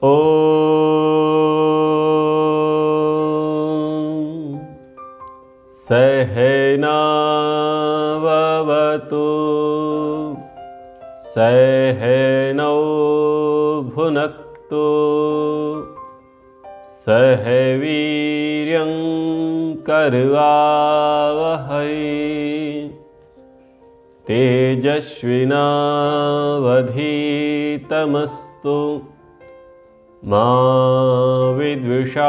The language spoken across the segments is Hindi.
ॐ सहनाववतु सहनौ भुनक्तु सह वीर्यं करवावहै तेजस्विनावधीतमस्तु मा विद्विषावहै।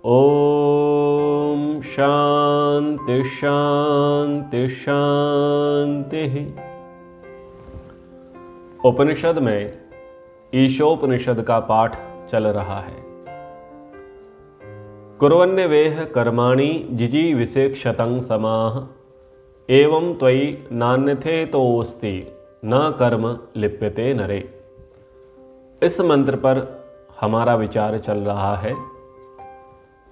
ओम शांति शांति शांति। उपनिषद में ईशोपनिषद का पाठ चल रहा है। कुर्वन्यवेह कर्माणि जिजीविषेक्षतं समाह एवं त्वयि नान्यथेतोऽस्ति न कर्म लिप्यते नरे। इस मंत्र पर हमारा विचार चल रहा है।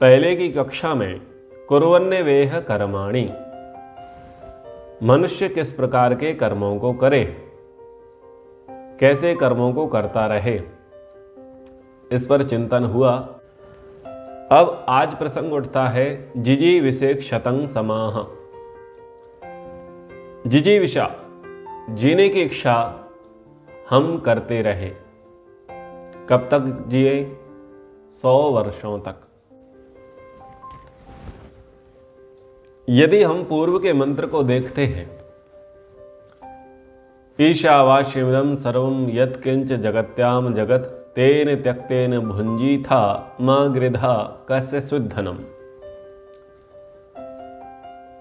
पहले की कक्षा में कुर्वन्यवेह कर्माणि, मनुष्य किस प्रकार के कर्मों को करे, कैसे कर्मों को करता रहे, इस पर चिंतन हुआ। अब आज प्रसंग उठता है जिजीविषेक्षतं समाह। जिजीविषा, जीने की इच्छा हम करते रहे। कब तक जिए? 100 वर्षों तक। यदि हम पूर्व के मंत्र को देखते हैं, ईशावास्यमिदं सर्वं यत्किंच जगत्याम जगत तेन त्यक्तेन भुंजीथा मा गृधा कस्य सुधनम।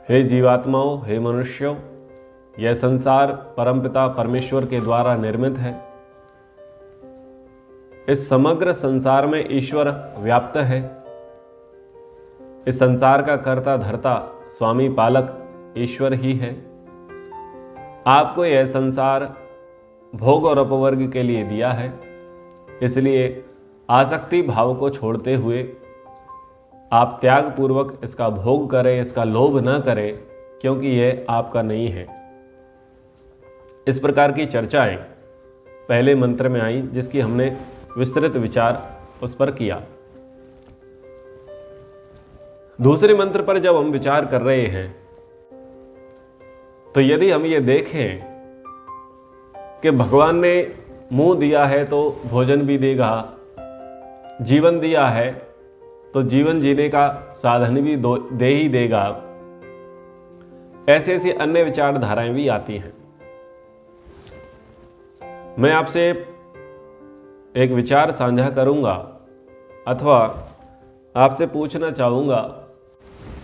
हे जीवात्माओं, हे मनुष्यों, यह संसार परमपिता परमेश्वर के द्वारा निर्मित है। इस समग्र संसार में ईश्वर व्याप्त है। इस संसार का कर्ता धर्ता स्वामी पालक ईश्वर ही है। आपको यह संसार भोग और अपवर्ग के लिए दिया है, इसलिए आसक्ति भाव को छोड़ते हुए आप त्याग पूर्वक इसका भोग करें, इसका लोभ न करें, क्योंकि यह आपका नहीं है। इस प्रकार की चर्चाएं पहले मंत्र में आई, जिसकी हमने विस्तृत विचार उस पर किया। दूसरे मंत्र पर जब हम विचार कर रहे हैं, तो यदि हम ये देखें कि भगवान ने मुंह दिया है तो भोजन भी देगा, जीवन दिया है तो जीवन जीने का साधन भी दे ही देगा, ऐसी ऐसी अन्य विचारधाराएं भी आती हैं। मैं आपसे एक विचार साझा करूंगा अथवा आपसे पूछना चाहूंगा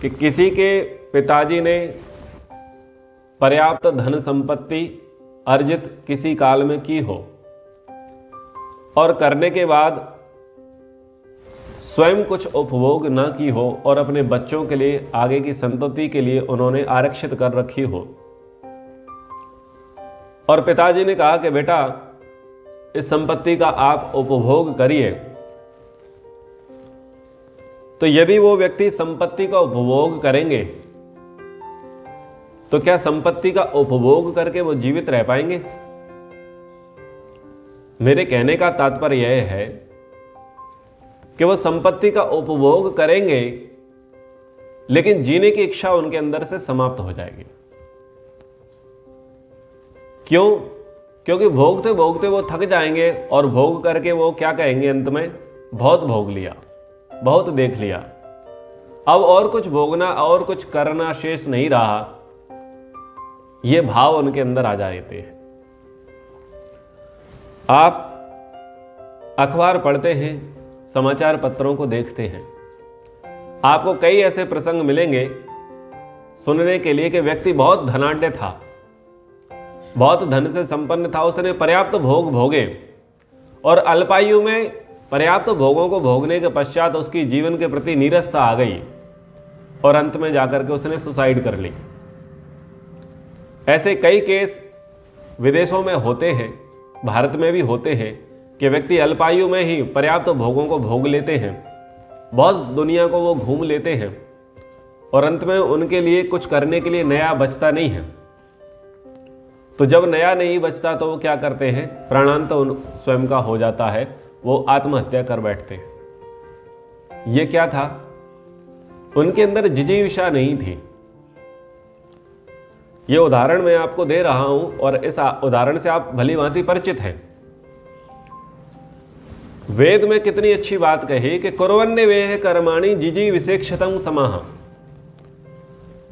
कि किसी के पिताजी ने पर्याप्त धन संपत्ति अर्जित किसी काल में की हो और करने के बाद स्वयं कुछ उपभोग न की हो और अपने बच्चों के लिए, आगे की संतति के लिए उन्होंने आरक्षित कर रखी हो, और पिताजी ने कहा कि बेटा इस संपत्ति का आप उपभोग करिए, तो यदि वो व्यक्ति संपत्ति का उपभोग करेंगे तो क्या संपत्ति का उपभोग करके वो जीवित रह पाएंगे? मेरे कहने का तात्पर्य यह है कि वो संपत्ति का उपभोग करेंगे, लेकिन जीने की इच्छा उनके अंदर से समाप्त हो जाएगी। क्यों? क्योंकि भोगते भोगते वो थक जाएंगे और भोग करके वो क्या कहेंगे अंत में? बहुत भोग लिया, बहुत देख लिया, अब और कुछ भोगना और कुछ करना शेष नहीं रहा। ये भाव उनके अंदर आ जाते हैं। आप अखबार पढ़ते हैं, समाचार पत्रों को देखते हैं, आपको कई ऐसे प्रसंग मिलेंगे सुनने के लिए कि व्यक्ति बहुत धनाढ्य था, बहुत धन से संपन्न था, उसने पर्याप्त भोग भोगे और अल्पायु में पर्याप्त भोगों को भोगने के पश्चात उसकी जीवन के प्रति नीरसता आ गई और अंत में जाकर के उसने सुसाइड कर ली। ऐसे कई केस विदेशों में होते हैं, भारत में भी होते हैं कि व्यक्ति अल्पायु में ही पर्याप्त भोगों को भोग लेते हैं, बहुत दुनिया को वो घूम लेते हैं और अंत में उनके लिए कुछ करने के लिए नया बचता नहीं है। तो तो जब नया नहीं बचता तो वो क्या करते हैं, प्राणांत स्वयं का हो जाता है, वो आत्महत्या कर बैठते हैं। ये क्या था, उनके अंदर जिजीविषा नहीं थी। ये उदाहरण मैं आपको दे रहा हूं और इस उदाहरण से आप भली भांति परिचित हैं। वेद में कितनी अच्छी बात कही कि कुर्वन्नेवेह कर्माणि जिजीविषेक्षतं समाह।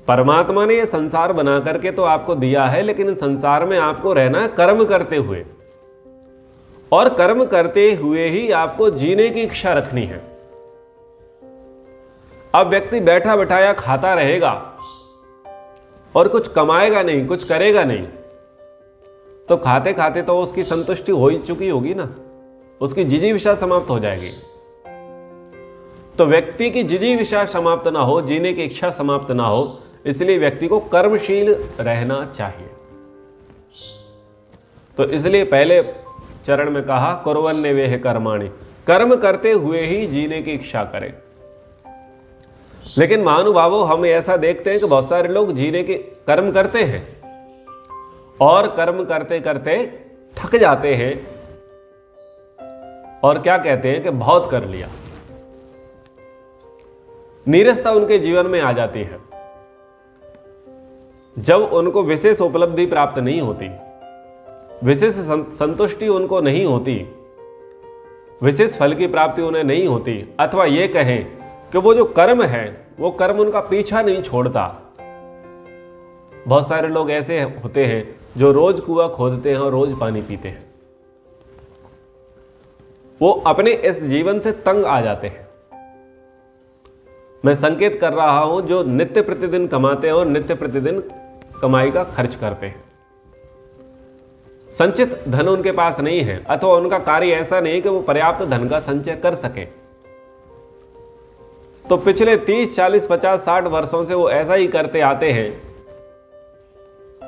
परमात्मा ने ये संसार बना करके तो आपको दिया है, लेकिन संसार में आपको रहना कर्म करते हुए, और कर्म करते हुए ही आपको जीने की इच्छा रखनी है। अब व्यक्ति बैठा बैठाया खाता रहेगा और कुछ कमाएगा नहीं, कुछ करेगा नहीं, तो खाते खाते तो उसकी संतुष्टि हो ही चुकी होगी ना, उसकी जिजीविषा समाप्त हो जाएगी। तो व्यक्ति की जिजीविषा समाप्त ना हो, जीने की इच्छा समाप्त ना हो, इसलिए व्यक्ति को कर्मशील रहना चाहिए। तो इसलिए पहले चरण में कहा कुर्वन्नेवेह कर्माणि, कर्म करते हुए ही जीने की इच्छा करें। लेकिन महानुभावों, हम ऐसा देखते हैं कि बहुत सारे लोग जीने के कर्म करते हैं और कर्म करते करते थक जाते हैं और क्या कहते हैं कि बहुत कर लिया। नीरसता उनके जीवन में आ जाती है जब उनको विशेष उपलब्धि प्राप्त नहीं होती, विशेष संतुष्टि उनको नहीं होती, विशेष फल की प्राप्ति उन्हें नहीं होती, अथवा ये कहें कि वो जो कर्म है वो कर्म उनका पीछा नहीं छोड़ता। बहुत सारे लोग ऐसे होते हैं जो रोज कुआं खोदते हैं और रोज पानी पीते हैं। वो अपने इस जीवन से तंग आ जाते हैं। मैं संकेत कर रहा हूं, जो नित्य प्रतिदिन कमाते हैं और नित्य प्रतिदिन कमाई का खर्च करते हैं, संचित धन उनके पास नहीं है, अथवा उनका कार्य ऐसा नहीं कि वो पर्याप्त धन का संचय कर सके, तो पिछले 30, 40, 50, 60 वर्षों से वो ऐसा ही करते आते हैं,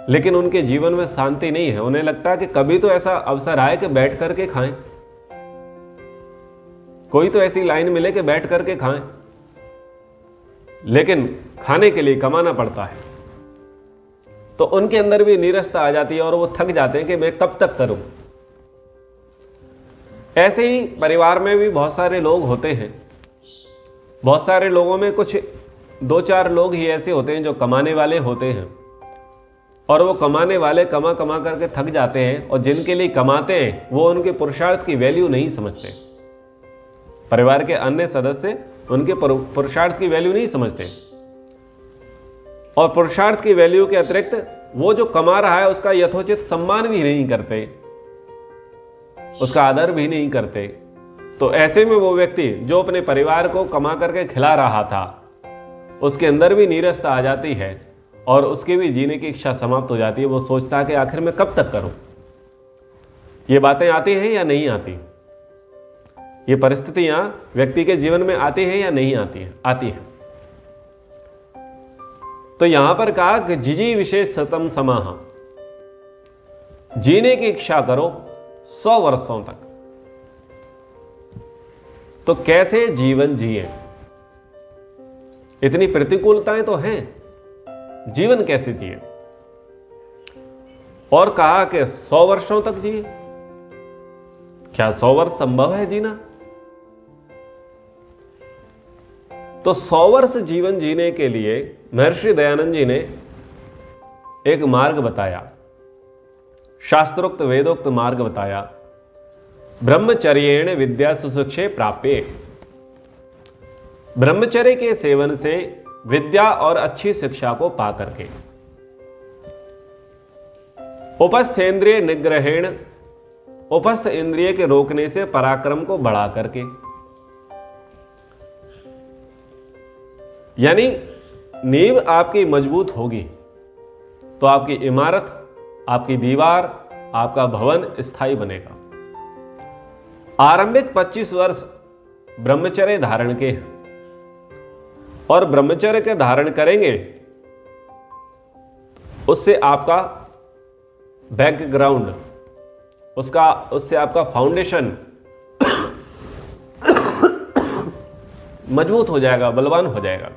लेकिन उनके जीवन में शांति नहीं है। उन्हें लगता है कि कभी तो ऐसा अवसर आए कि बैठ करके खाएं, कोई तो ऐसी लाइन मिले कि बैठ करके खाएं, लेकिन खाने के लिए कमाना पड़ता है। तो उनके अंदर भी नीरसता आ जाती है और वो थक जाते हैं कि मैं कब तक करूं। ऐसे ही परिवार में भी बहुत सारे लोग होते हैं। बहुत सारे लोगों में कुछ 2-4 लोग ही ऐसे होते हैं जो कमाने वाले होते हैं, और वो कमाने वाले कमा कमा करके थक जाते हैं, और जिनके लिए कमाते हैं वो उनके पुरुषार्थ की वैल्यू नहीं समझते। परिवार के अन्य सदस्य उनके पुरुषार्थ की वैल्यू नहीं समझते, और पुरुषार्थ की वैल्यू के अतिरिक्त वो जो कमा रहा है उसका यथोचित सम्मान भी नहीं करते, उसका आदर भी नहीं करते। तो ऐसे में वो व्यक्ति जो अपने परिवार को कमा करके खिला रहा था, उसके अंदर भी नीरसता आ जाती है और उसकी भी जीने की इच्छा समाप्त हो जाती है। वो सोचता है कि आखिर मैं कब तक करूं। ये बातें आती हैं या नहीं आती? ये परिस्थितियां व्यक्ति के जीवन में आती है या नहीं आती है? आती है। तो यहां पर कहा कि जिजीविषेक्षतं समाह, जीने की इच्छा करो 100 वर्षों तक। तो कैसे जीवन जिए? इतनी प्रतिकूलताएं तो हैं, जीवन कैसे जिए? और कहा कि 100 वर्षों तक जिए। क्या 100 वर्ष संभव है जीना? तो 100 वर्ष जीवन जीने के लिए महर्षि दयानंद जी ने एक मार्ग बताया, शास्त्रोक्त वेदोक्त मार्ग बताया। ब्रह्मचर्येण विद्या सुशिक्षे प्राप्ये। ब्रह्मचर्य के सेवन से विद्या और अच्छी शिक्षा को पा करके, उपस्थेंद्रिय निग्रहेण, उपस्थ इंद्रिय के रोकने से पराक्रम को बढ़ा करके, यानी नींव आपकी मजबूत होगी तो आपकी इमारत, आपकी दीवार, आपका भवन स्थायी बनेगा। आरंभिक 25 वर्ष ब्रह्मचर्य धारण के हैं, और ब्रह्मचर्य के धारण करेंगे उससे आपका बैकग्राउंड, उससे आपका फाउंडेशन मजबूत हो जाएगा, बलवान हो जाएगा।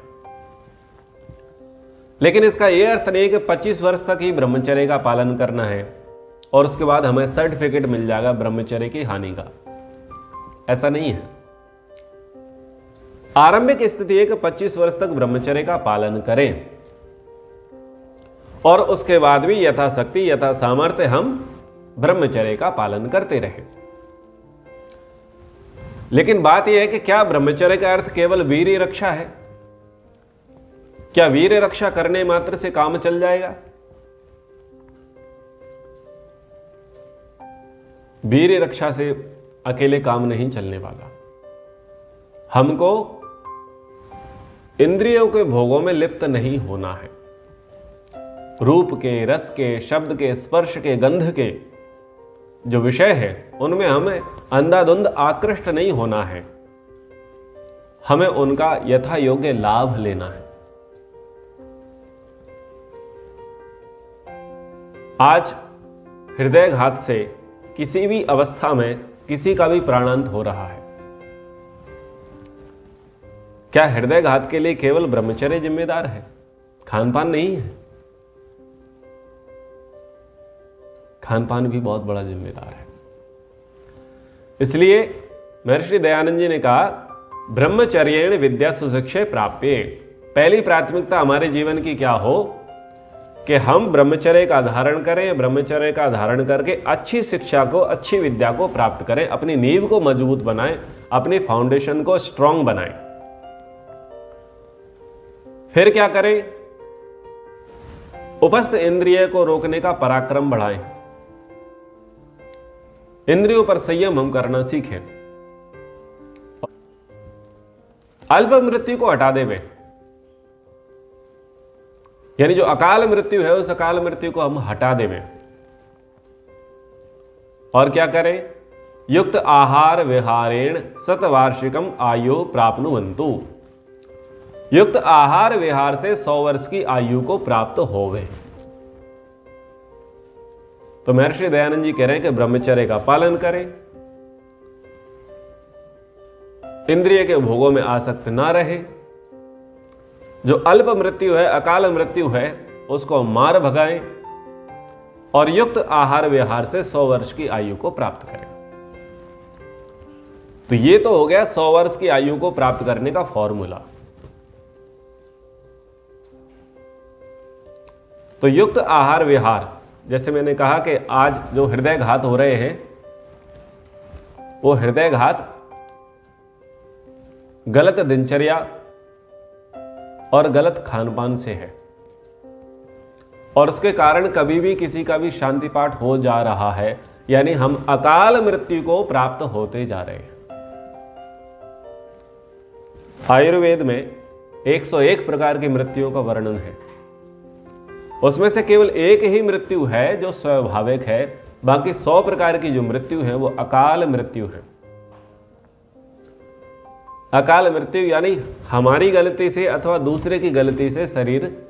लेकिन इसका यह अर्थ नहीं कि 25 वर्ष तक ही ब्रह्मचर्य का पालन करना है। और उसके बाद हमें सर्टिफिकेट मिल जाएगा ब्रह्मचर्य की हानि का। ऐसा नहीं है। आरंभिक स्थिति है कि 25 वर्ष तक ब्रह्मचर्य का पालन करें और उसके बाद भी यथाशक्ति यथा सामर्थ्य हम ब्रह्मचर्य का पालन करते रहें। लेकिन बात यह है कि क्या ब्रह्मचर्य का अर्थ केवल वीर्य रक्षा है? क्या वीर्य रक्षा करने मात्र से काम चल जाएगा? वीर्य रक्षा से अकेले काम नहीं चलने वाला। हमको इंद्रियों के भोगों में लिप्त नहीं होना है। रूप के, रस के, शब्द के, स्पर्श के, गंध के जो विषय है उनमें हमें अंधाधुंध आकृष्ट नहीं होना है। हमें उनका यथा योग्य लाभ लेना है। आज हृदयघात से किसी भी अवस्था में किसी का भी प्राणांत हो रहा है। क्या हृदयघात के लिए केवल ब्रह्मचर्य जिम्मेदार है? खान पान नहीं है। खान पान भी बहुत बड़ा जिम्मेदार है। इसलिए महर्षि दयानंद जी ने कहा, ब्रह्मचर्येण विद्या सुशिक्षे प्राप्ये। पहली प्राथमिकता हमारे जीवन की क्या हो कि हम ब्रह्मचर्य का धारण करें, ब्रह्मचर्य का धारण करके अच्छी शिक्षा को, अच्छी विद्या को प्राप्त करें, अपनी नींव को मजबूत बनाएं, अपनी फाउंडेशन को स्ट्रांग बनाएं। फिर क्या करें? उपस्थ इंद्रिय को रोकने का पराक्रम बढ़ाएं। इंद्रियों पर संयम हम करना सीखें। अल्प मृत्यु को हटा देवे, यानी जो अकाल मृत्यु है उस अकाल मृत्यु को हम हटा देवे। और क्या करें? युक्त आहार विहारेण शतवार्षिकम आयु प्राप्नुवन्तु। युक्त आहार विहार से 100 वर्ष की आयु को प्राप्त होवे। तो महर्षि दयानंद जी कह रहे हैं कि ब्रह्मचर्य का पालन करें, इंद्रिय के भोगों में आसक्त ना रहे, जो अल्प मृत्यु है, अकाल मृत्यु है, उसको मार भगाएं और युक्त आहार विहार से 100 वर्ष की आयु को प्राप्त करें। तो ये तो हो गया 100 वर्ष की आयु को प्राप्त करने का फॉर्मूला। तो युक्त आहार विहार, जैसे मैंने कहा कि आज जो हृदयघात हो रहे हैं वो हृदयघात गलत दिनचर्या और गलत खान-पान से है, और उसके कारण कभी भी किसी का भी शांति पाठ हो जा रहा है, यानी हम अकाल मृत्यु को प्राप्त होते जा रहे हैं। आयुर्वेद में 101 प्रकार की मृत्युओं का वर्णन है। उसमें से केवल एक ही मृत्यु है जो स्वाभाविक है, बाकी 100 प्रकार की जो मृत्यु है वो अकाल मृत्यु है। अकाल मृत्यु यानी हमारी गलती से अथवा दूसरे की गलती से शरीर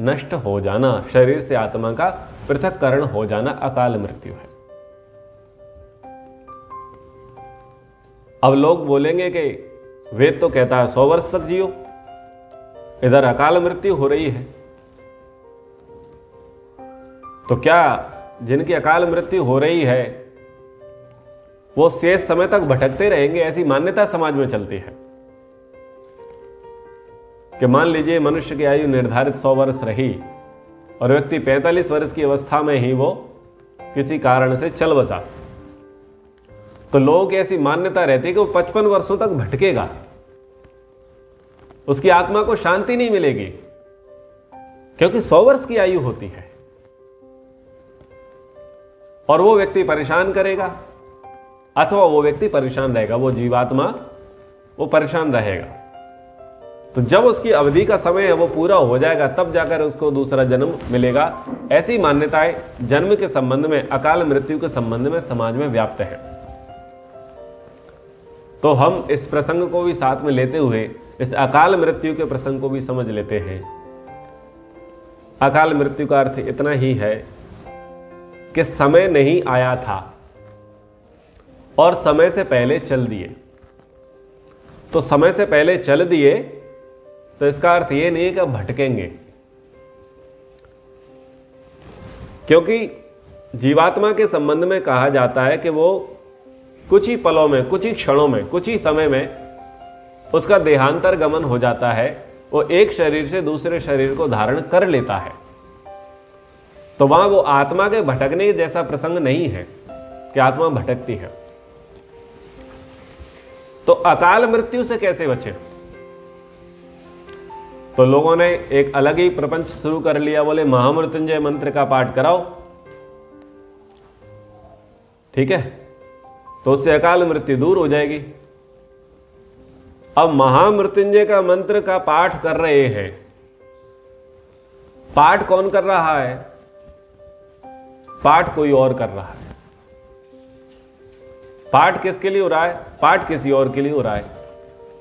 नष्ट हो जाना, शरीर से आत्मा का पृथक्करण हो जाना अकाल मृत्यु है। अब लोग बोलेंगे कि वेद तो कहता है 100 वर्ष तक जियो, इधर अकाल मृत्यु हो रही है, तो क्या जिनकी अकाल मृत्यु हो रही है वो शेष समय तक भटकते रहेंगे? ऐसी मान्यता समाज में चलती है कि मान लीजिए मनुष्य की आयु निर्धारित 100 वर्ष रही और व्यक्ति 45 वर्ष की अवस्था में ही वो किसी कारण से चल बसा, तो लोगों की ऐसी मान्यता रहती है कि वो 55 वर्षों तक भटकेगा, उसकी आत्मा को शांति नहीं मिलेगी, क्योंकि 100 वर्ष की आयु होती है। और वो व्यक्ति परेशान करेगा अथवा वो व्यक्ति परेशान रहेगा, वो जीवात्मा वो परेशान रहेगा। तो जब उसकी अवधि का समय है वो पूरा हो जाएगा, तब जाकर उसको दूसरा जन्म मिलेगा। ऐसी मान्यताएं जन्म के संबंध में, अकाल मृत्यु के संबंध में समाज में व्याप्त है। तो हम इस प्रसंग को भी साथ में लेते हुए इस अकाल मृत्यु के प्रसंग को भी समझ लेते हैं। अकाल मृत्यु का अर्थ इतना ही है कि समय नहीं आया था और समय से पहले चल दिए। तो समय से पहले चल दिए तो इसका अर्थ ये नहीं है कि भटकेंगे, क्योंकि जीवात्मा के संबंध में कहा जाता है कि वो कुछ ही पलों में, कुछ ही क्षणों में, कुछ ही समय में उसका देहांतर गमन हो जाता है। वो एक शरीर से दूसरे शरीर को धारण कर लेता है। तो वहां वो आत्मा के भटकने जैसा प्रसंग नहीं है कि आत्मा भटकती है। तो अकाल मृत्यु से कैसे बचे? तो लोगों ने एक अलग ही प्रपंच शुरू कर लिया, बोले महामृत्युंजय मंत्र का पाठ कराओ, ठीक है, तो उससे अकाल मृत्यु दूर हो जाएगी। अब महामृत्युंजय का मंत्र का पाठ कर रहे हैं, पाठ कौन कर रहा है? पाठ कोई और कर रहा है। पाठ किसके लिए हो रहा है? पाठ किसी और के लिए हो रहा है।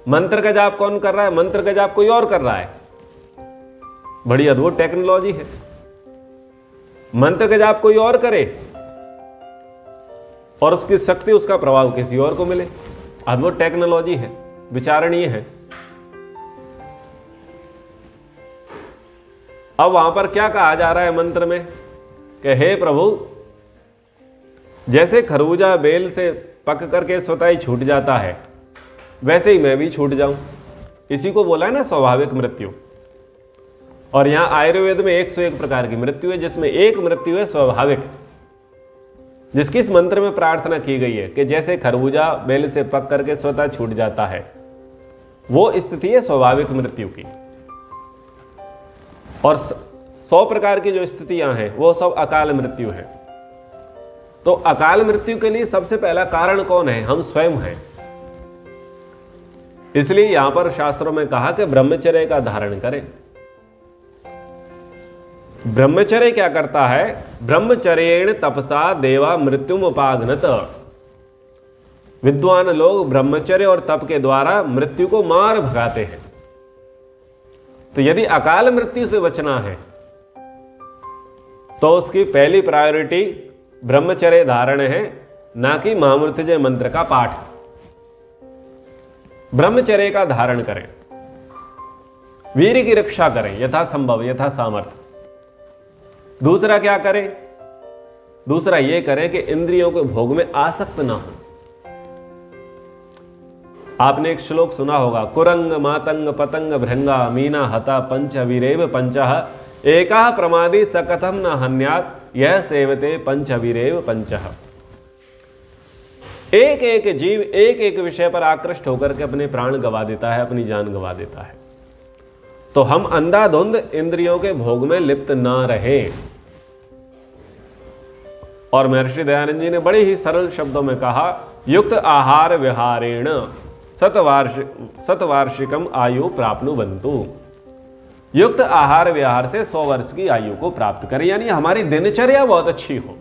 मंत्र का जाप कौन कर रहा है? मंत्र का जाप कोई और कर रहा है। बड़ी अद्भुत टेक्नोलॉजी है। मंत्र का जाप कोई और करे और उसकी शक्ति, उसका प्रभाव किसी और को मिले। अद्भुत टेक्नोलॉजी है, विचारणीय है। अब वहां पर क्या कहा जा रहा है मंत्र में कि हे प्रभु, जैसे खरबूजा बेल से पक करके स्वतः ही छूट जाता है, वैसे ही मैं भी छूट जाऊं। इसी को बोला है ना स्वाभाविक मृत्यु। और यहां आयुर्वेद में 101 प्रकार की मृत्यु है, जिसमें एक मृत्यु है स्वाभाविक, जिसकी इस मंत्र में प्रार्थना की गई है कि जैसे खरबूजा बेल से पक करके स्वतः छूट जाता है, वो स्थिति है स्वाभाविक मृत्यु की। और 100 प्रकार की जो स्थितियां हैं वो सब अकाल मृत्यु है। तो अकाल मृत्यु के लिए सबसे पहला कारण कौन है? हम स्वयं हैं। इसलिए यहां पर शास्त्रों में कहा कि ब्रह्मचर्य का धारण करें। ब्रह्मचर्य क्या करता है? ब्रह्मचर्येण तपसा देवा मृत्युम उपागनत। विद्वान लोग ब्रह्मचर्य और तप के द्वारा मृत्यु को मार भगाते हैं। तो यदि अकाल मृत्यु से बचना है तो उसकी पहली प्रायोरिटी ब्रह्मचर्य धारण है, ना कि महामृत्युंजय मंत्र का पाठ। ब्रह्मचर्य का धारण करें, वीर्य की रक्षा करें यथासंभव, यथा सामर्थ्य। दूसरा क्या करें? दूसरा यह करें कि इंद्रियों के भोग में आसक्त ना हो। आपने एक श्लोक सुना होगा, कुरंग मातंग पतंग भृंगा मीना हता पंच वीरेव पंचः एका प्रमादी सकथम न हन्यात यह सेवते पंच वीरेव पंचः। एक एक जीव एक एक विषय पर आकृष्ट होकर के अपने प्राण गवा देता है, अपनी जान गवा देता है। तो हम अंधाधुंध इंद्रियों के भोग में लिप्त ना रहे। और महर्षि दयानंद जी ने बड़े ही सरल शब्दों में कहा, युक्त आहार विहारेण शतवार्षिकम आयु प्राप्नुवन्तु। युक्त आहार विहार से 100 वर्ष की आयु को प्राप्त करें, यानी हमारी दिनचर्या बहुत अच्छी हो।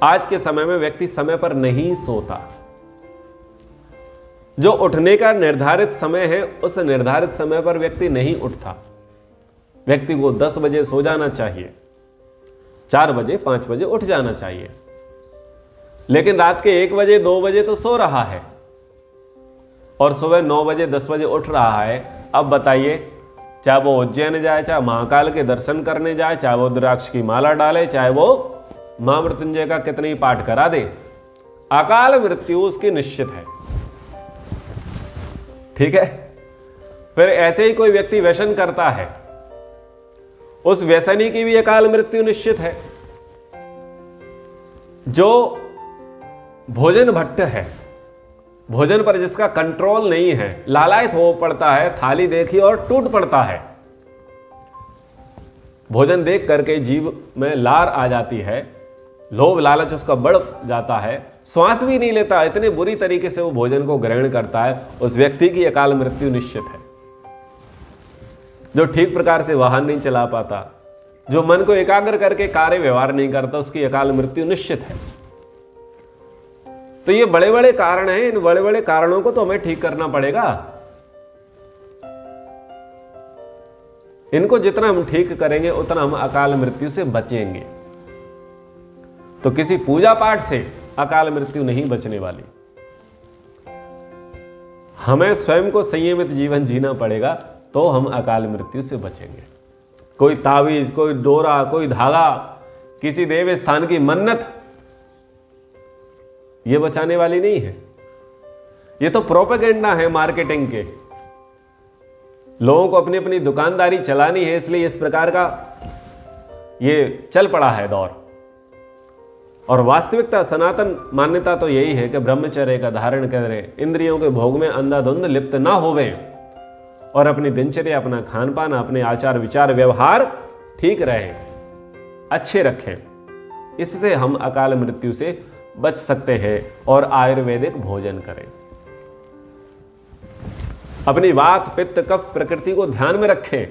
आज के समय में व्यक्ति समय पर नहीं सोता। जो उठने का निर्धारित समय है, उस निर्धारित समय पर व्यक्ति नहीं उठता। व्यक्ति को 10 बजे सो जाना चाहिए, 4 बजे 5 बजे उठ जाना चाहिए, लेकिन रात के 1 बजे 2 बजे तो सो रहा है और सुबह 9 बजे 10 बजे उठ रहा है। अब बताइए, चाहे वो उज्जैन जाए, चाहे महाकाल के दर्शन करने जाए, चाहे वो रुद्राक्ष की माला डाले, चाहे वो महामृत्युंजय का कितने ही पाठ करा दे, अकाल मृत्यु उसकी निश्चित है। ठीक है। फिर ऐसे ही कोई व्यक्ति व्यसन करता है, उस व्यसनी की भी अकाल मृत्यु निश्चित है। जो भोजन भट्ट है, भोजन पर जिसका कंट्रोल नहीं है, लालायित हो पड़ता है, थाली देखी और टूट पड़ता है। भोजन देख करके जीव में लार आ जाती है, लोभ लालच उसका बढ़ जाता है, श्वास भी नहीं लेता, इतने बुरी तरीके से वो भोजन को ग्रहण करता है। उस व्यक्ति की अकाल मृत्यु निश्चित है। जो ठीक प्रकार से वाहन नहीं चला पाता, जो मन को एकाग्र करके कार्य व्यवहार नहीं करता, उसकी अकाल मृत्यु निश्चित है। तो ये बड़े बड़े कारण हैं। इन बड़े बड़े कारणों को तो हमें ठीक करना पड़ेगा। इनको जितना हम ठीक करेंगे उतना हम अकाल मृत्यु से बचेंगे। तो किसी पूजा पाठ से अकाल मृत्यु नहीं बचने वाली। हमें स्वयं को संयमित जीवन जीना पड़ेगा, तो हम अकाल मृत्यु से बचेंगे। कोई तावीज, कोई डोरा, कोई धागा, किसी देव स्थान की मन्नत, ये बचाने वाली नहीं है। ये तो प्रोपेगेंडा है मार्केटिंग के। लोगों को अपनी अपनी दुकानदारी चलानी है, इसलिए इस प्रकार का ये चल पड़ा है दौर। और वास्तविकता, सनातन मान्यता तो यही है कि ब्रह्मचर्य का धारण करें, इंद्रियों के भोग में अंधाधुंध लिप्त ना होवे और अपनी दिनचर्या, अपना खान पान, अपने आचार विचार व्यवहार ठीक रहे, अच्छे रखें। इससे हम अकाल मृत्यु से बच सकते हैं और आयुर्वेदिक भोजन करें। अपनी वात, पित्त, कफ प्रकृति को ध्यान में रखें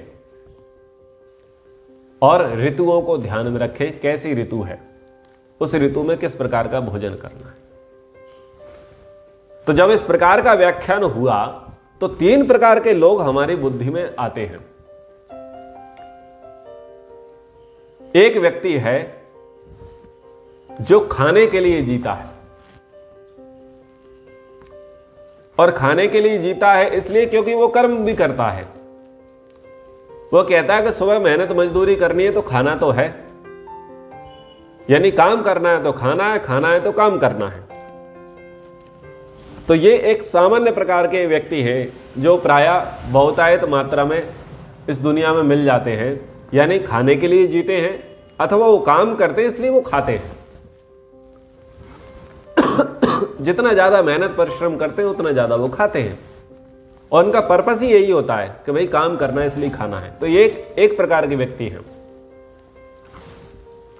और ऋतुओं को ध्यान में रखें। कैसी ऋतु है, उस ऋतु में किस प्रकार का भोजन करना है। तो जब इस प्रकार का व्याख्यान हुआ तो 3 प्रकार के लोग हमारी बुद्धि में आते हैं। एक व्यक्ति है जो खाने के लिए जीता है, और खाने के लिए जीता है इसलिए क्योंकि वो कर्म भी करता है। वो कहता है कि सुबह मेहनत मजदूरी करनी है तो खाना तो है, यानी काम करना है तो खाना है, खाना है तो काम करना है। तो ये एक सामान्य प्रकार के व्यक्ति हैं जो प्रायः बहुतायत मात्रा में इस दुनिया में मिल जाते हैं, यानी खाने के लिए जीते हैं अथवा वो काम करते हैं इसलिए वो खाते हैं। जितना ज्यादा मेहनत परिश्रम करते हैं उतना ज्यादा वो खाते हैं, और उनका पर्पस ही यही होता है कि भाई काम करना है इसलिए खाना है। तो ये एक प्रकार के व्यक्ति हैं।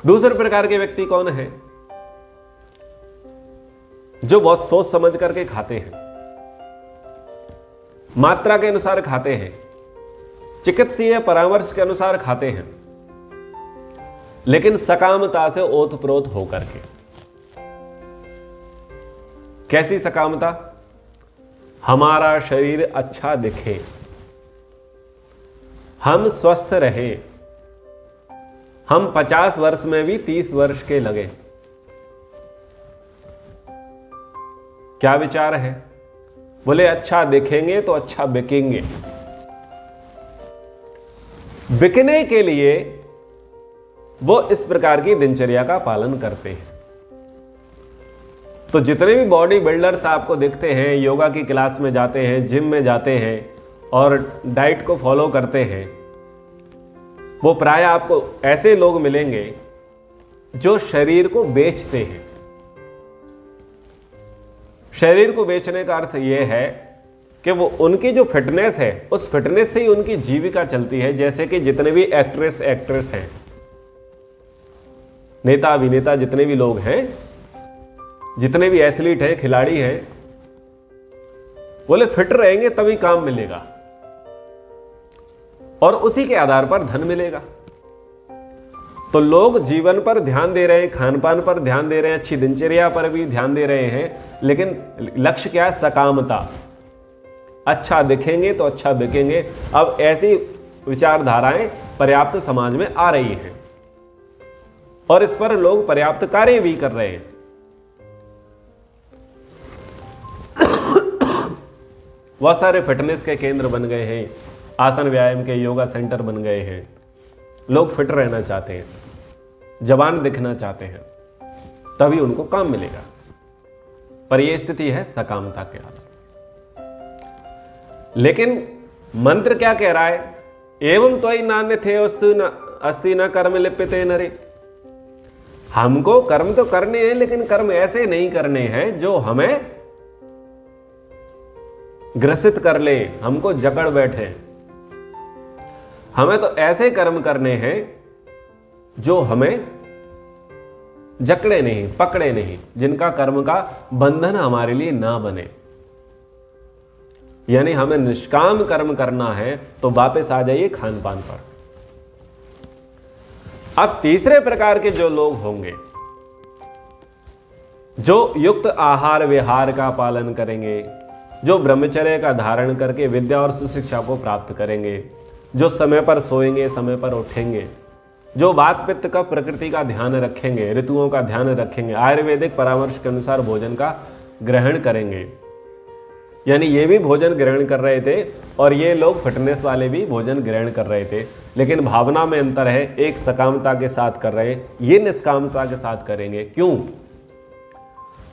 दूसरे प्रकार के व्यक्ति कौन है? जो बहुत सोच समझ करके खाते हैं, मात्रा के अनुसार खाते हैं, चिकित्सीय परामर्श के अनुसार खाते हैं, लेकिन सकामता से ओतप्रोत होकर के। कैसी सकामता? हमारा शरीर अच्छा दिखे, हम स्वस्थ रहे, हम 50 वर्ष में भी 30 वर्ष के लगे। क्या विचार है? बोले अच्छा दिखेंगे तो अच्छा बिकेंगे। बिकने के लिए वो इस प्रकार की दिनचर्या का पालन करते हैं। तो जितने भी बॉडी बिल्डर्स आपको दिखते हैं, योगा की क्लास में जाते हैं, जिम में जाते हैं और डाइट को फॉलो करते हैं, वो प्राय आपको ऐसे लोग मिलेंगे जो शरीर को बेचते हैं। शरीर को बेचने का अर्थ यह है कि वो उनकी जो फिटनेस है, उस फिटनेस से ही उनकी जीविका चलती है। जैसे कि जितने भी एक्ट्रेस हैं, नेता अभिनेता, जितने भी लोग हैं, जितने भी एथलीट हैं, खिलाड़ी हैं, बोले फिट रहेंगे तभी काम मिलेगा और उसी के आधार पर धन मिलेगा। तो लोग जीवन पर ध्यान दे रहे हैं, खान पान पर ध्यान दे रहे हैं, अच्छी दिनचर्या पर भी ध्यान दे रहे हैं, लेकिन लक्ष्य क्या है? सकामता। अच्छा दिखेंगे तो अच्छा बिकेंगे। अब ऐसी विचारधाराएं पर्याप्त समाज में आ रही हैं और इस पर लोग पर्याप्त कार्य भी कर रहे हैं। बहुत सारे फिटनेस के केंद्र बन गए हैं, आसन व्यायाम के योगा सेंटर बन गए हैं। लोग फिट रहना चाहते हैं, जवान दिखना चाहते हैं, तभी उनको काम मिलेगा। पर यह स्थिति है सकामता के आधार। लेकिन मंत्र क्या कह रहा है? एवं त्वयि नान्य थे अस्ति न कर्म लिप्यते नरे। हमको कर्म तो करने हैं, लेकिन कर्म ऐसे नहीं करने हैं जो हमें ग्रसित कर ले, हमको जकड़ बैठे। हमें तो ऐसे कर्म करने हैं जो हमें जकड़े नहीं, पकड़े नहीं, जिनका कर्म का बंधन हमारे लिए ना बने। यानी हमें निष्काम कर्म करना है। तो वापस आ जाइए खान पान पर। अब तीसरे प्रकार के जो लोग होंगे, जो युक्त आहार विहार का पालन करेंगे, जो ब्रह्मचर्य का धारण करके विद्या और सुशिक्षा को प्राप्त करेंगे, जो समय पर सोएंगे, समय पर उठेंगे, जो वात पित्त का प्रकृति का ध्यान रखेंगे, ऋतुओं का ध्यान रखेंगे, आयुर्वेदिक परामर्श के अनुसार भोजन का ग्रहण करेंगे, यानी ये भी भोजन ग्रहण कर रहे थे और ये लोग फिटनेस वाले भी भोजन ग्रहण कर रहे थे, लेकिन भावना में अंतर है। एक सकामता के साथ कर रहे हैं, ये निष्कामता के साथ करेंगे। क्यों?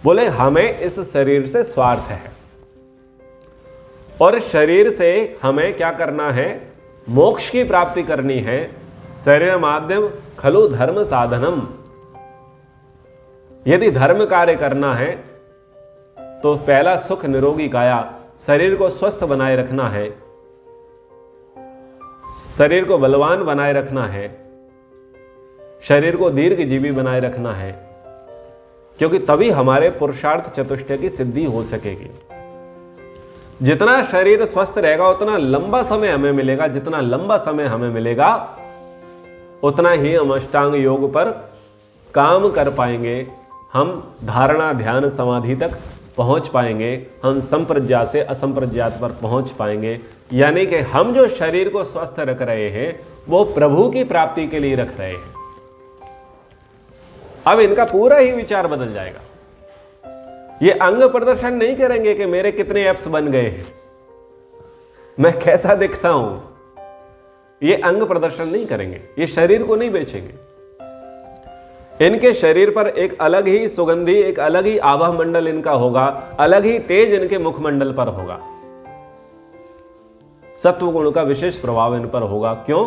बोले हमें इस शरीर से स्वार्थ है और शरीर से हमें क्या करना है? मोक्ष की प्राप्ति करनी है। शरीर माध्यम खलु धर्म साधनम। यदि धर्म कार्य करना है तो पहला सुख निरोगी काया, शरीर को स्वस्थ बनाए रखना है, शरीर को बलवान बनाए रखना है, शरीर को दीर्घजीवी बनाए रखना है, क्योंकि तभी हमारे पुरुषार्थ चतुष्टय की सिद्धि हो सकेगी। जितना शरीर स्वस्थ रहेगा उतना लंबा समय हमें मिलेगा, जितना लंबा समय हमें मिलेगा उतना ही हम अष्टांग योग पर काम कर पाएंगे, हम धारणा ध्यान समाधि तक पहुंच पाएंगे, हम संप्रज्ञात से असंप्रज्ञात पर पहुंच पाएंगे। यानी कि हम जो शरीर को स्वस्थ रख रहे हैं वो प्रभु की प्राप्ति के लिए रख रहे हैं। अब इनका पूरा ही विचार बदल जाएगा। ये अंग प्रदर्शन नहीं करेंगे कि मेरे कितने एप्स बन गए हैं, मैं कैसा दिखता हूं। ये अंग प्रदर्शन नहीं करेंगे, ये शरीर को नहीं बेचेंगे। इनके शरीर पर एक अलग ही सुगंधी, एक अलग ही आभा मंडल इनका होगा, अलग ही तेज इनके मुखमंडल पर होगा, सत्व गुण का विशेष प्रभाव इन पर होगा। क्यों?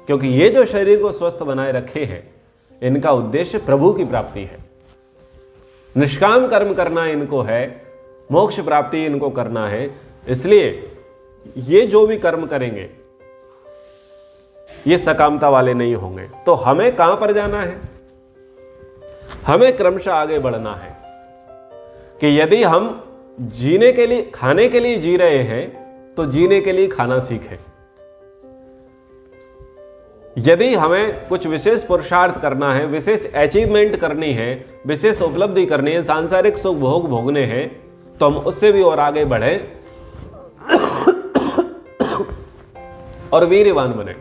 क्योंकि ये जो शरीर को स्वस्थ बनाए रखे हैं इनका उद्देश्य प्रभु की प्राप्ति है, निष्काम कर्म करना इनको है, मोक्ष प्राप्ति इनको करना है। इसलिए ये जो भी कर्म करेंगे ये सकामता वाले नहीं होंगे। तो हमें कहां पर जाना है? हमें क्रमशः आगे बढ़ना है कि यदि हम जीने के लिए, खाने के लिए जी रहे हैं तो जीने के लिए खाना सीखें। यदि हमें कुछ विशेष पुरुषार्थ करना है, विशेष अचीवमेंट करनी है, विशेष उपलब्धि करनी है, सांसारिक सुख भोग भोगने हैं, तो हम उससे भी और आगे बढ़े और वीर्यवान बने।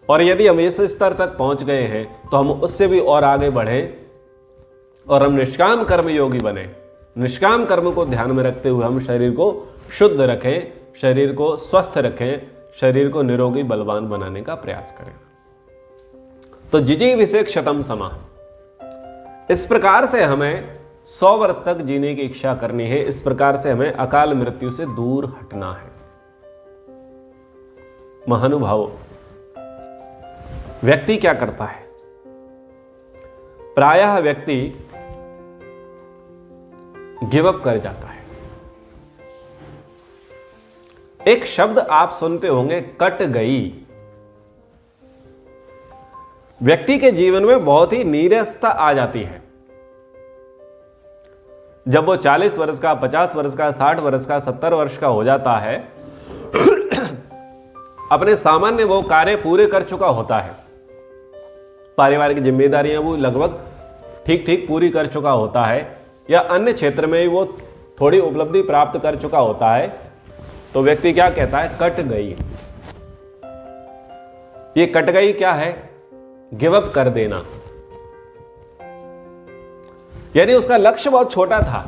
और यदि हम इस स्तर तक पहुंच गए हैं तो हम उससे भी और आगे बढ़ें और हम निष्काम कर्म योगी बने। निष्काम कर्म को ध्यान में रखते हुए हम शरीर को शुद्ध रखें, शरीर को स्वस्थ रखें, शरीर को निरोगी बलवान बनाने का प्रयास करें। तो जिजीविषेक शतम समा, इस प्रकार से हमें 100 वर्ष तक जीने की इच्छा करनी है। इस प्रकार से हमें अकाल मृत्यु से दूर हटना है। महानुभावों, व्यक्ति क्या करता है? प्रायः व्यक्ति गिव अप कर जाता है। एक शब्द आप सुनते होंगे, कट गई। व्यक्ति के जीवन में बहुत ही नीरसता आ जाती है। जब वो 40 वर्ष का, 50 वर्ष का, 60 वर्ष का, 70 वर्ष का हो जाता है, अपने सामान्य वो कार्य पूरे कर चुका होता है, पारिवारिक जिम्मेदारियां वो लगभग ठीक ठीक पूरी कर चुका होता है, या अन्य क्षेत्र में वो थोड़ी उपलब्धि प्राप्त कर चुका होता है, तो व्यक्ति क्या कहता है? कट गई। ये कट गई क्या है? गिव अप कर देना। यानी उसका लक्ष्य बहुत छोटा था,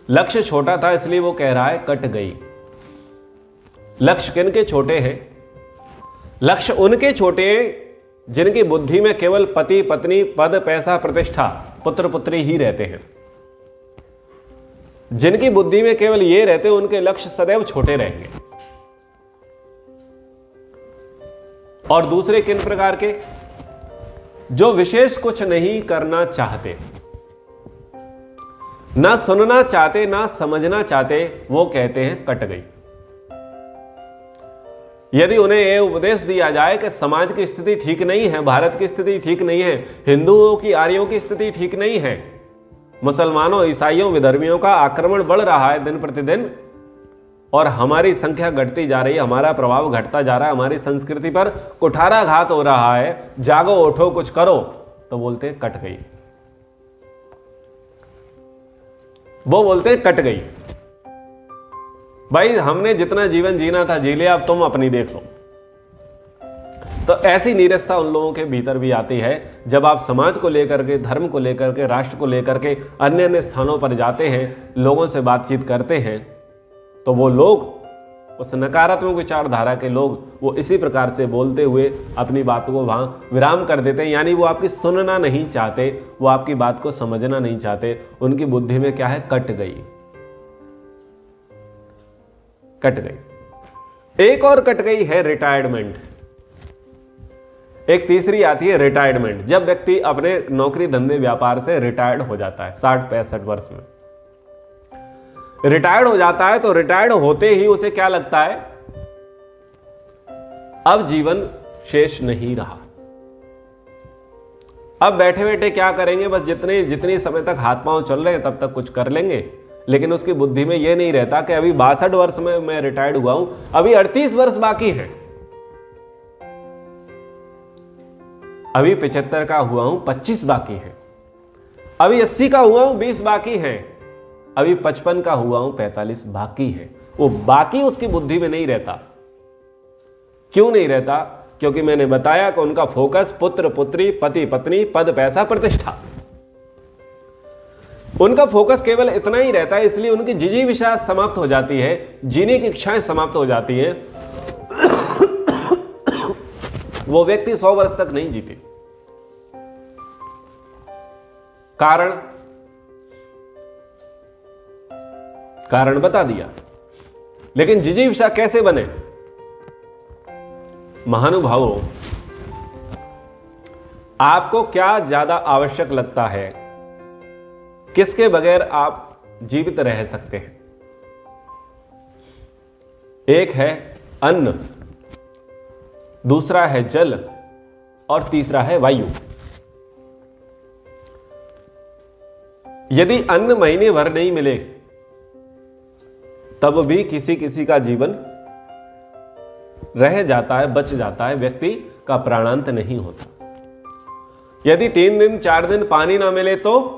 लक्ष्य छोटा था इसलिए वो कह रहा है कट गई। लक्ष्य किनके छोटे हैं? लक्ष्य उनके छोटे जिनकी बुद्धि में केवल पति पत्नी, पद पैसा प्रतिष्ठा, पुत्र पुत्री ही रहते हैं। जिनकी बुद्धि में केवल ये रहते हैं उनके लक्ष्य सदैव छोटे रहेंगे। और दूसरे किन प्रकार के? जो विशेष कुछ नहीं करना चाहते, ना सुनना चाहते, ना समझना चाहते, वो कहते हैं कट गई। यदि उन्हें यह उपदेश दिया जाए कि समाज की स्थिति ठीक नहीं है, भारत की स्थिति ठीक नहीं है, हिंदुओं की, आर्यों की स्थिति ठीक नहीं है, मुसलमानों, ईसाइयों, विधर्मियों का आक्रमण बढ़ रहा है दिन प्रतिदिन और हमारी संख्या घटती जा रही है, हमारा प्रभाव घटता जा रहा है, हमारी संस्कृति पर कुठाराघात हो रहा है, जागो उठो कुछ करो, तो बोलते हैं कट गई। वो बोलते हैं कट गई। भाई हमने जितना जीवन जीना था जी लिया, अब तुम अपनी देख लो। तो ऐसी नीरसता उन लोगों के भीतर भी आती है जब आप समाज को लेकर के, धर्म को लेकर के, राष्ट्र को लेकर के अन्य अन्य स्थानों पर जाते हैं, लोगों से बातचीत करते हैं, तो वो लोग, उस नकारात्मक विचारधारा के लोग, वो इसी प्रकार से बोलते हुए अपनी बात को वहां विराम कर देते हैं। यानी वो आपकी सुनना नहीं चाहते, वो आपकी बात को समझना नहीं चाहते। उनकी बुद्धि में क्या है, कट गई। एक और कट गई है रिटायरमेंट। एक तीसरी आती है रिटायरमेंट, जब व्यक्ति अपने नौकरी धंधे व्यापार से रिटायर्ड हो जाता है 60-65 वर्ष में रिटायर्ड हो जाता है, तो रिटायर्ड होते ही उसे क्या लगता है, अब जीवन शेष नहीं रहा, अब बैठे बैठे क्या करेंगे, बस जितनी समय तक हाथ पांव चल रहे हैं तब तक कुछ कर लेंगे। लेकिन उसकी बुद्धि में यह नहीं रहता कि अभी 62 वर्ष में मैं रिटायर्ड हुआ हूं, अभी 38 वर्ष बाकी है, अभी 75 का हुआ हूं, 25 बाकी है, अभी 80 का हुआ हूं, 20 बाकी है, अभी 55 का हुआ हूं, 45 बाकी है। वो बाकी उसकी बुद्धि में नहीं रहता। क्यों नहीं रहता? क्योंकि मैंने बताया कि उनका फोकस पुत्र पुत्री, पति पत्नी, पद पैसा, प्रतिष्ठा, उनका फोकस केवल इतना ही रहता है। इसलिए उनकी जिजीविषा समाप्त हो जाती है, जीने की इच्छाएं समाप्त हो जाती हैं। वो व्यक्ति 100 वर्ष तक नहीं जीते। कारण बता दिया। लेकिन जिजीविषा कैसे बने? महानुभावों, आपको क्या ज्यादा आवश्यक लगता है? किसके बगैर आप जीवित रह सकते हैं? एक है अन्न, दूसरा है जल और तीसरा है वायु। यदि अन्न महीने भर नहीं मिले तब भी किसी किसी का जीवन रह जाता है, बच जाता है, व्यक्ति का प्राणांत नहीं होता। यदि 3 दिन 4 दिन पानी ना मिले तो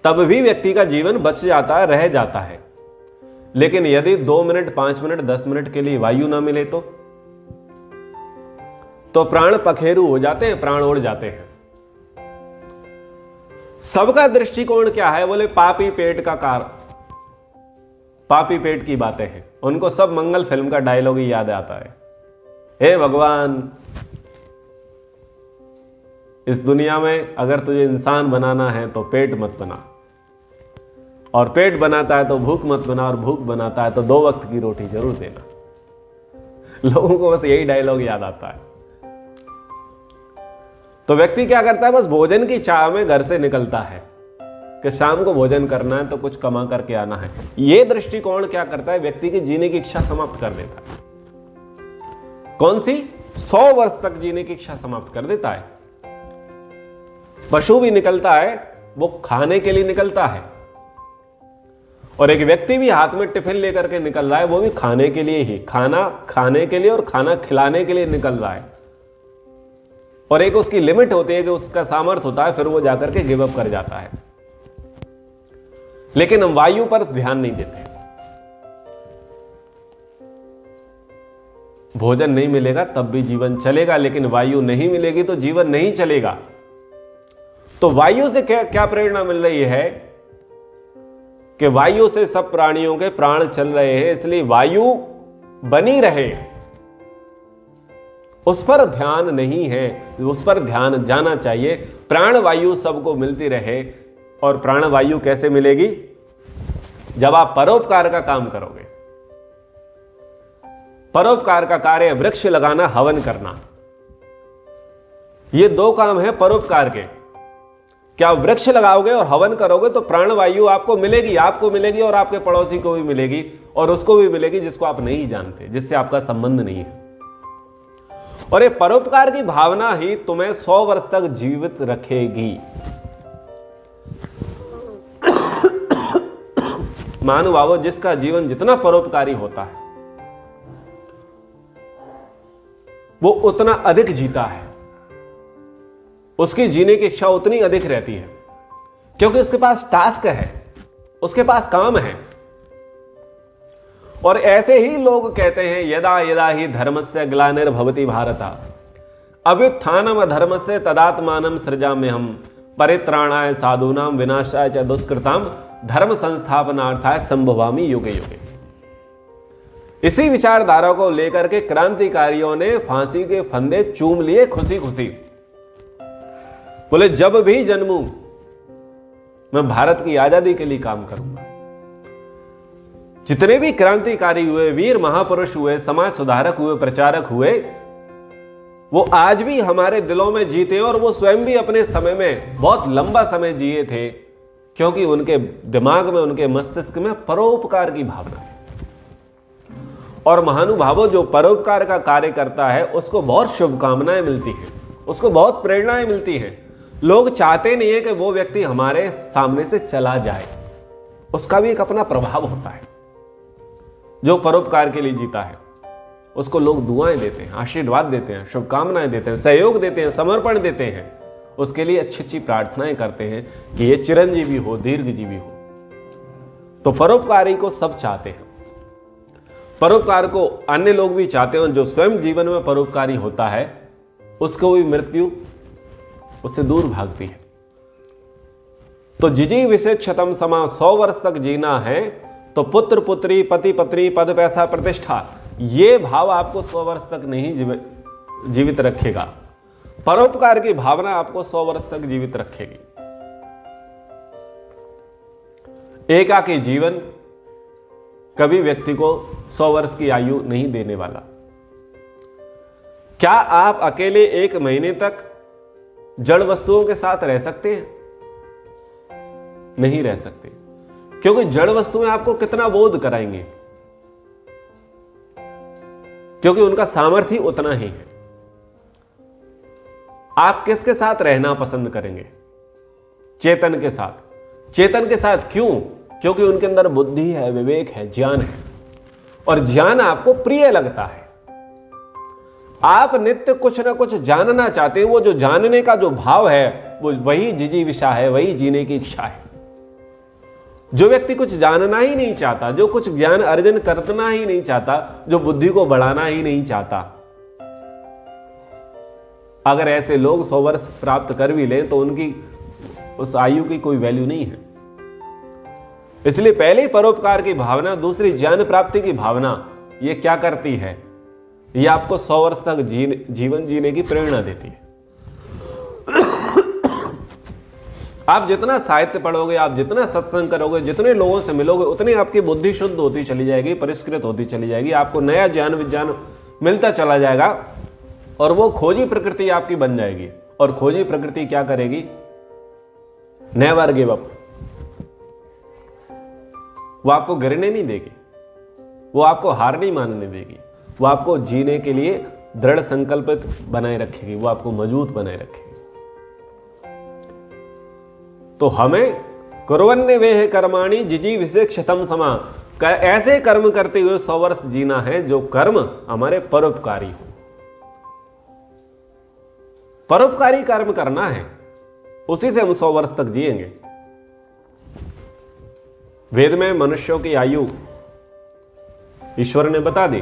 तब भी व्यक्ति का जीवन बच जाता है, रह जाता है। लेकिन यदि 2 मिनट, 5 मिनट, 10 मिनट के लिए वायु ना मिले तो प्राण पखेरु हो जाते हैं, प्राण उड़ जाते हैं। सबका दृष्टिकोण क्या है? बोले पापी पेट का पापी पेट की बातें हैं। उनको सब मंगल फिल्म का डायलॉग ही याद आता है, हे भगवान, इस दुनिया में अगर तुझे इंसान बनाना है तो पेट मत बना, और पेट बनाता है तो भूख मत बना, और भूख बनाता है तो 2 वक्त की रोटी जरूर देना। लोगों को बस यही डायलॉग याद आता है। तो व्यक्ति क्या करता है? बस भोजन की चाह में घर से निकलता है कि शाम को भोजन करना है तो कुछ कमा करके आना है। यह दृष्टिकोण क्या करता है? व्यक्ति की जीने की इच्छा समाप्त कर देता है। कौन सी? 100 वर्ष तक जीने की इच्छा समाप्त कर देता है। पशु भी निकलता है, वो खाने के लिए निकलता है, और एक व्यक्ति भी हाथ में टिफिन लेकर के निकल रहा है, वो भी खाने के लिए ही, खाना खाने के लिए और खाना खिलाने के लिए निकल रहा है। और एक उसकी लिमिट होती है कि उसका सामर्थ्य होता है, फिर वो जाकर के गिव अप कर जाता है। लेकिन हम वायु पर ध्यान नहीं देते। भोजन नहीं मिलेगा तब भी जीवन चलेगा, लेकिन वायु नहीं मिलेगी तो जीवन नहीं चलेगा। तो वायु से क्या प्रेरणा मिल रही है कि वायु से सब प्राणियों के प्राण चल रहे हैं, इसलिए वायु बनी रहे, उस पर ध्यान नहीं है, उस पर ध्यान जाना चाहिए। प्राण वायु सबको मिलती रहे। और प्राण वायु कैसे मिलेगी? जब आप परोपकार का काम करोगे। परोपकार का कार्य वृक्ष लगाना, हवन करना, ये 2 काम है परोपकार के। क्या वृक्ष लगाओगे और हवन करोगे तो प्राणवायु आपको मिलेगी और आपके पड़ोसी को भी मिलेगी, और उसको भी मिलेगी जिसको आप नहीं जानते, जिससे आपका संबंध नहीं है। और ये परोपकार की भावना ही तुम्हें 100 वर्ष तक जीवित रखेगी। महानुभावों, जिसका जीवन जितना परोपकारी होता है वो उतना अधिक जीता है, उसकी जीने की इच्छा उतनी अधिक रहती है, क्योंकि उसके पास टास्क है, उसके पास काम है। और ऐसे ही लोग कहते हैं, यदा यदा ही धर्मस्य ग्लानिर्भवति भारत, अभ्युत्थानम धर्म से तदात्मानम सृजाम्य हम परित्राणाय साधूनाम विनाशाय च दुष्कृताम धर्म संस्थापनार्थाय संभवामि युगे युगे। इसी विचारधारा को लेकर के क्रांतिकारियों ने फांसी के फंदे चूम लिए खुशी खुशी। बोले जब भी जन्मूं मैं भारत की आजादी के लिए काम करूंगा। जितने भी क्रांतिकारी हुए, वीर महापुरुष हुए, समाज सुधारक हुए, प्रचारक हुए, वो आज भी हमारे दिलों में जीते और वो स्वयं भी अपने समय में बहुत लंबा समय जिए थे, क्योंकि उनके दिमाग में, उनके मस्तिष्क में परोपकार की भावना है। और महानुभावों, जो परोपकार का कार्य करता है उसको बहुत शुभकामनाएं मिलती हैं, उसको बहुत प्रेरणाएं मिलती हैं। लोग चाहते नहीं है कि वो व्यक्ति हमारे सामने से चला जाए, उसका भी एक अपना प्रभाव होता है। जो परोपकार के लिए जीता है उसको लोग दुआएं देते हैं, आशीर्वाद देते हैं, शुभकामनाएं देते हैं, सहयोग देते हैं, समर्पण देते हैं, उसके लिए अच्छी अच्छी प्रार्थनाएं करते हैं कि ये चिरंजीवी हो, दीर्घजीवी हो। तो परोपकारी को सब चाहते हैं, परोपकार को अन्य लोग भी चाहते हैं। जो स्वयं जीवन में परोपकारी होता है उसको भी मृत्यु उससे दूर भागती है। तो जिजी विशेषतम समा 100 वर्ष तक जीना है तो पुत्र पुत्री, पति पत्नी, पद पैसा, प्रतिष्ठा, ये भाव आपको 100 वर्ष तक नहीं जीवित रखेगा। परोपकार की भावना आपको 100 वर्ष तक जीवित रखेगी। एकाकी जीवन कभी व्यक्ति को 100 वर्ष की आयु नहीं देने वाला। क्या आप अकेले 1 महीने तक जड़ वस्तुओं के साथ रह सकते हैं? नहीं रह सकते, क्योंकि जड़ वस्तुएं आपको कितना बोध कराएंगे, क्योंकि उनका सामर्थ्य उतना ही है। आप किसके साथ रहना पसंद करेंगे? चेतन के साथ। चेतन के साथ क्यों? क्योंकि उनके अंदर बुद्धि है, विवेक है, ज्ञान है, और ज्ञान आपको प्रिय लगता है। आप नित्य कुछ ना कुछ जानना चाहते हैं। वो जो जानने का जो भाव है वो वही जिजीविषा है, वही जीने की इच्छा है। जो व्यक्ति कुछ जानना ही नहीं चाहता, जो कुछ ज्ञान अर्जन करना ही नहीं चाहता, जो बुद्धि को बढ़ाना ही नहीं चाहता, अगर ऐसे लोग 100 वर्ष प्राप्त कर भी लें तो उनकी उस आयु की कोई वैल्यू नहीं है। इसलिए पहले परोपकार की भावना, दूसरी ज्ञान प्राप्ति की भावना, ये क्या करती है? ये आपको 100 वर्ष तक जीवन जीने की प्रेरणा देती है। आप जितना साहित्य पढ़ोगे, आप जितना सत्संग करोगे, जितने लोगों से मिलोगे, उतनी आपकी बुद्धि शुद्ध होती चली जाएगी, परिष्कृत होती चली जाएगी, आपको नया ज्ञान विज्ञान मिलता चला जाएगा, और वो खोजी प्रकृति आपकी बन जाएगी। और खोजी प्रकृति क्या करेगी? Never give up. वो आपको गिरने नहीं देगी, वो आपको हार नहीं मानने देगी, वो आपको जीने के लिए दृढ़ संकल्पित बनाए रखेगी, वो आपको मजबूत बनाए रखेगी। तो हमें कुर्वन्ने वेह कर्माणि जिजी विशेषतम समा, ऐसे कर्म करते हुए 100 वर्ष जीना है जो कर्म हमारे परोपकारी हो। परोपकारी कर्म करना है, उसी से हम 100 वर्ष तक जिएंगे। वेद में मनुष्यों की आयु ईश्वर ने बता दी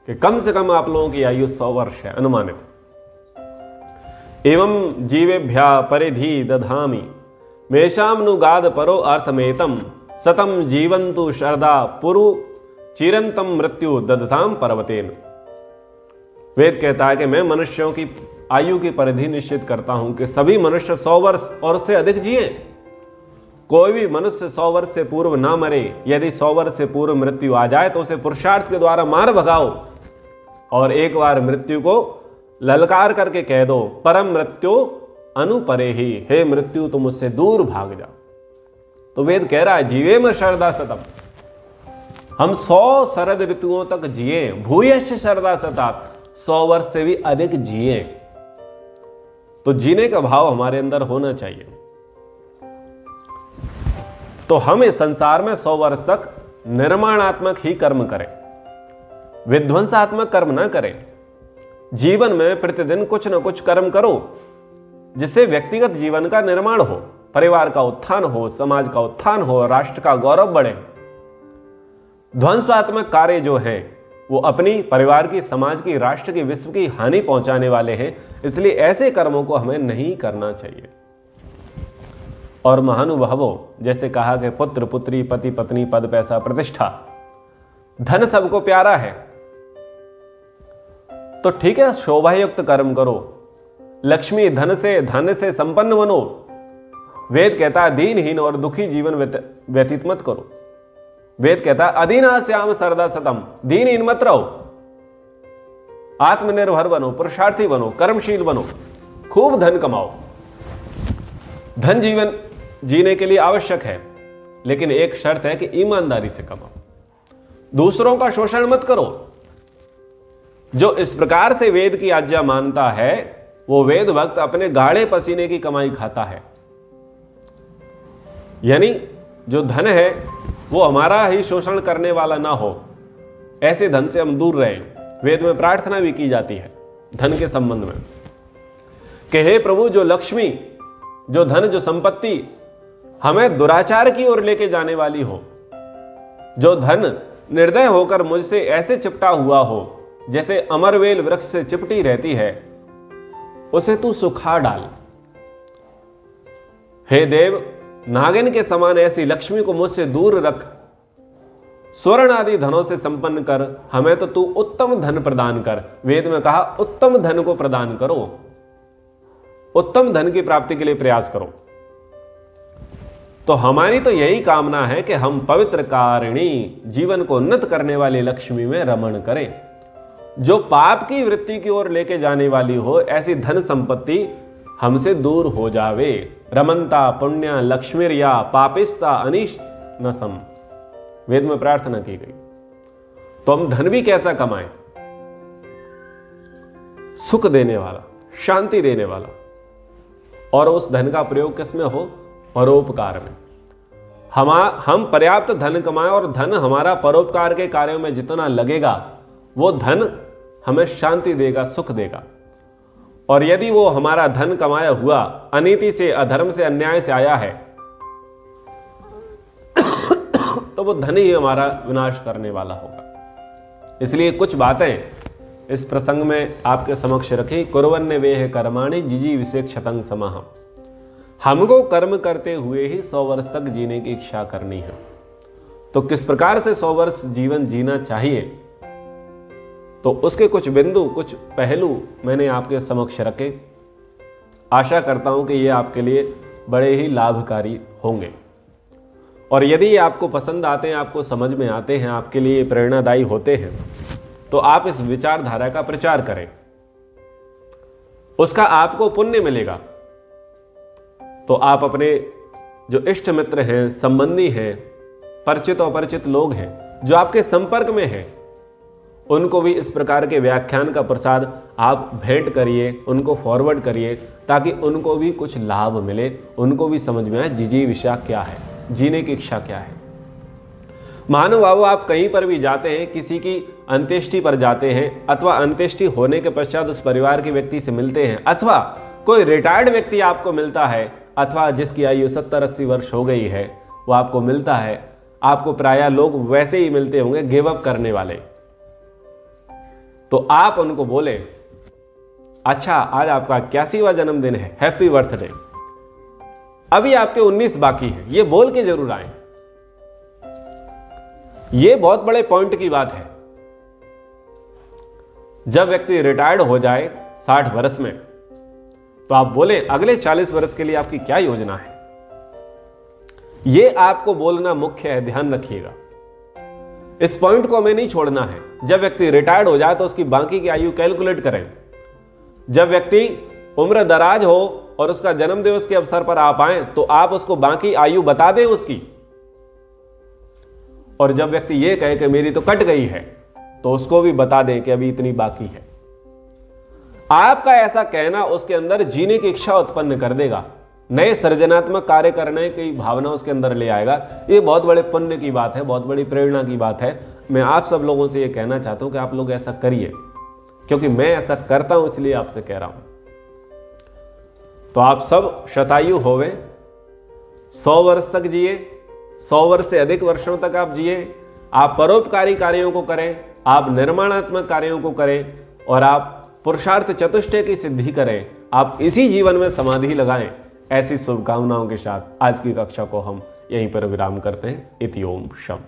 कि कम से कम आप लोगों की आयु 100 वर्ष है अनुमानित। एवं जीवेभ्या परिधि दधामि मेषाम नुगाद परो अर्थमेतम सतम जीवंतु शरदा पुरु चिरंतम मृत्यु ददताम पर्वतेन। वेद कहता है कि मैं मनुष्यों की आयु की परिधि निश्चित करता हूं कि सभी मनुष्य 100 वर्ष और उससे अधिक जिए। कोई भी मनुष्य 100 वर्ष से पूर्व ना मरे। यदि 100 वर्ष से पूर्व मृत्यु आ जाए तो उसे पुरुषार्थ के द्वारा मार भगाओ, और एक बार मृत्यु को ललकार करके कह दो, परम मृत्यु अनुपरे ही, हे मृत्यु तुम मुझसे दूर भाग जा। तो वेद कह रहा है जीवे में शरदा सतम, हम 100 शरद ऋतुओं तक जिए। भूयश्च शरदा सतात, 100 वर्ष से भी अधिक जिए। तो जीने का भाव हमारे अंदर होना चाहिए। तो हम इस संसार में 100 वर्ष तक निर्माणात्मक ही कर्म करें, विध्वंसात्मक कर्म ना करें। जीवन में प्रतिदिन कुछ न कुछ कर्म करो जिससे व्यक्तिगत जीवन का निर्माण हो, परिवार का उत्थान हो, समाज का उत्थान हो, राष्ट्र का गौरव बढ़े। ध्वंसात्मक कार्य जो है वो अपनी, परिवार की, समाज की, राष्ट्र की, विश्व की हानि पहुंचाने वाले हैं। इसलिए ऐसे कर्मों को हमें नहीं करना चाहिए। और महानुभावों, जैसे कहा कि पुत्र पुत्री, पति पत्नी, पद पैसा, प्रतिष्ठा, धन सबको प्यारा है, तो ठीक है, शोभायुक्त कर्म करो, लक्ष्मी धन से संपन्न बनो। वेद कहता है दीनहीन और दुखी जीवन व्यतीत मत करो। वेद कहता है अधीना श्याम सरदा सतम, दीनहीन मत रहो, आत्मनिर्भर बनो, पुरुषार्थी बनो, कर्मशील बनो, खूब धन कमाओ। धन जीवन जीने के लिए आवश्यक है, लेकिन एक शर्त है कि ईमानदारी से कमाओ, दूसरों का शोषण मत करो। जो इस प्रकार से वेद की आज्ञा मानता है, वो वेद भक्त अपने गाढ़े पसीने की कमाई खाता है। यानी जो धन है वो हमारा ही शोषण करने वाला ना हो, ऐसे धन से हम दूर रहें। वेद में प्रार्थना भी की जाती है धन के संबंध में कि हे प्रभु, जो लक्ष्मी, जो धन, जो संपत्ति हमें दुराचार की ओर लेके जाने वाली हो, जो धन निर्दय होकर मुझसे ऐसे चिपटा हुआ हो जैसे अमरवेल वृक्ष से चिपटी रहती है, उसे तू सुखा डाल। हे देव, नागिन के समान ऐसी लक्ष्मी को मुझसे दूर रख, स्वर्ण आदि धनों से संपन्न कर, हमें तो तू उत्तम धन प्रदान कर। वेद में कहा उत्तम धन को प्रदान करो, उत्तम धन की प्राप्ति के लिए प्रयास करो। तो हमारी तो यही कामना है कि हम पवित्र कारिणी, जीवन को उन्नत करने वाली लक्ष्मी में रमण करें, जो पाप की वृत्ति की ओर लेके जाने वाली हो, ऐसी धन संपत्ति हमसे दूर हो जावे। रमंता पुण्य लक्ष्मीर्या पापिस्ता अनिश नसम, वेद में प्रार्थना की गई। तो हम धन भी कैसा कमाएं? सुख देने वाला, शांति देने वाला, और उस धन का प्रयोग किस में हो? परोपकार में। हम पर्याप्त धन कमाएं, और धन हमारा परोपकार के कार्यों में जितना लगेगा, वो धन हमें शांति देगा, सुख देगा। और यदि वो हमारा धन कमाया हुआ अनीति से, अधर्म से, अन्याय से आया है, तो वो धन ही हमारा विनाश करने वाला होगा। इसलिए कुछ बातें इस प्रसंग में आपके समक्ष रखी। कुर्वन्य वेह कर्माणि जिजी विषेक्षतंग समाह, हमको कर्म करते हुए ही 100 वर्ष तक जीने की इच्छा करनी है। तो किस प्रकार से 100 वर्ष जीवन जीना चाहिए, तो उसके कुछ बिंदु, कुछ पहलू मैंने आपके समक्ष रखे। आशा करता हूं कि ये आपके लिए बड़े ही लाभकारी होंगे, और यदि ये आपको पसंद आते हैं, आपको समझ में आते हैं, आपके लिए प्रेरणादायी होते हैं, तो आप इस विचारधारा का प्रचार करें, उसका आपको पुण्य मिलेगा। तो आप अपने जो इष्ट मित्र हैं, संबंधी हैं, परिचित अपरिचित लोग हैं जो आपके संपर्क में हैं, उनको भी इस प्रकार के व्याख्यान का प्रसाद आप भेंट करिए, उनको फॉरवर्ड करिए, ताकि उनको भी कुछ लाभ मिले, उनको भी समझ में आए जिजी विषय क्या है, जीने की इच्छा क्या है। महानुभावो, आप कहीं पर भी जाते हैं, किसी की अंत्येष्टि पर जाते हैं, अथवा अंत्येष्टि होने के पश्चात उस परिवार के व्यक्ति से मिलते हैं, अथवा कोई रिटायर्ड व्यक्ति आपको मिलता है, अथवा जिसकी आयु 70-80 वर्ष हो गई है, वो आपको मिलता है। आपको प्रायः लोग वैसे ही मिलते होंगे, गिव अप करने वाले। तो आप उनको बोले, अच्छा आज आपका 81वां जन्मदिन है, हैप्पी बर्थडे, अभी आपके 19 बाकी हैं, ये बोल के जरूर आए। ये बहुत बड़े पॉइंट की बात है। जब व्यक्ति रिटायर्ड हो जाए 60 वर्ष में, तो आप बोले अगले 40 वर्ष के लिए आपकी क्या योजना है। ये आपको बोलना मुख्य है, ध्यान रखिएगा। इस पॉइंट को हमें नहीं छोड़ना है। जब व्यक्ति रिटायर्ड हो जाए तो उसकी बाकी की आयु कैलकुलेट करें। जब व्यक्ति उम्र दराज हो और उसका जन्मदिवस के अवसर पर आप आए, तो आप उसको बाकी आयु बता दें उसकी। और जब व्यक्ति ये कहे कि मेरी तो कट गई है, तो उसको भी बता दें कि अभी इतनी बाकी है। आपका ऐसा कहना उसके अंदर जीने की इच्छा उत्पन्न कर देगा, नए सृजनात्मक कार्य करने की भावना उसके अंदर ले आएगा। ये बहुत बड़े पुण्य की बात है, बहुत बड़ी प्रेरणा की बात है। मैं आप सब लोगों से ये कहना चाहता हूं कि आप लोग ऐसा करिए, क्योंकि मैं ऐसा करता हूं, इसलिए आपसे कह रहा हूं। तो आप सब शतायु होवे, 100 वर्ष तक जिए, 100 वर्ष से अधिक वर्षों तक आप जिए। आप परोपकारी कार्यों को करें, आप निर्माणात्मक कार्यों को करें और आप पुरुषार्थ चतुष्टय की सिद्धि करें, आप इसी जीवन में समाधि लगाएं। ऐसी शुभकामनाओं के साथ आज की कक्षा को हम यहीं पर विराम करते हैं। इति ओम शम।